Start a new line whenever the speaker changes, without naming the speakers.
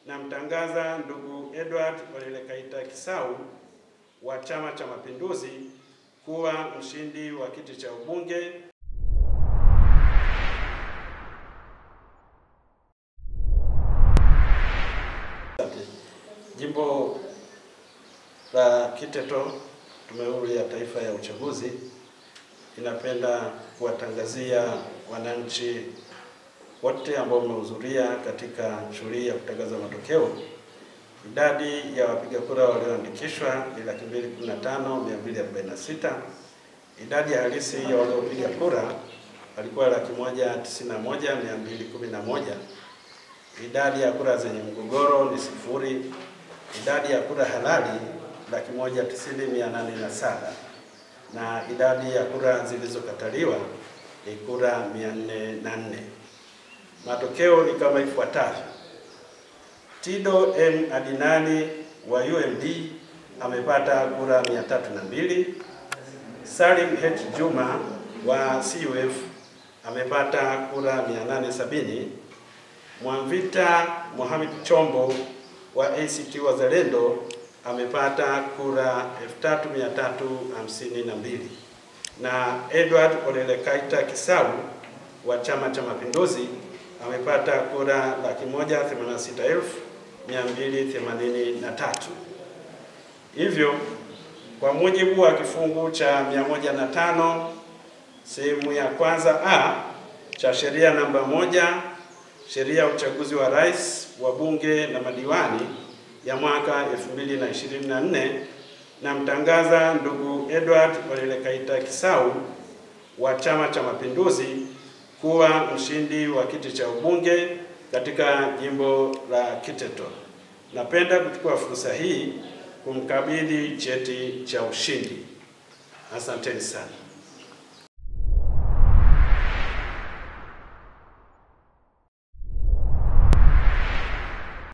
namtangaza ndugu Edward Olelekaita Kisau wa Chama cha Mapinduzi kuwa mshindi wa kiti cha ubunge. Jimbo la Kiteto, Tume Huru ya Taifa ya Uchaguzi inapenda kuwatangazia wananchi wote ambao wamehudhuria katika shughuli ya kutangaza matokeo. Idadi ya wapiga kura walioandikishwa ni 215,246. Idadi ya halisi ya waliopiga kura walikuwa 191,211. Idadi ya kura zenye mgogoro ni 0. Idadi ya kura halali 190,807, na idadi ya kura zilizokataliwa ni kura 404. Matokeo ni kama ifuatavyo: Tido M. Adinani wa UMD amepata kura 302. Salim H. Juma wa CUF amepata kura 870. Mwamvita Mohamed Chombo wa ACT Wazalendo amepata kura 3,352, na Edward Olelekaita Kisau wa Chama cha Mapinduzi amepata kura 186,283. Hivyo, kwa mujibu wa kifungu cha 105 sehemu ya kwanza A cha sheria namba 1 sheria ya uchaguzi wa rais, wa bunge na madiwani ya mwaka 2024, namtangaza ndugu Edward Olelekaita Kisau wa Chama cha Mapinduzi kuwa mshindi wa kiti cha ubunge katika jimbo la Kiteto. Napenda kuchukua fursa hii kumkabidhi cheti cha ushindi. Asanteni sana.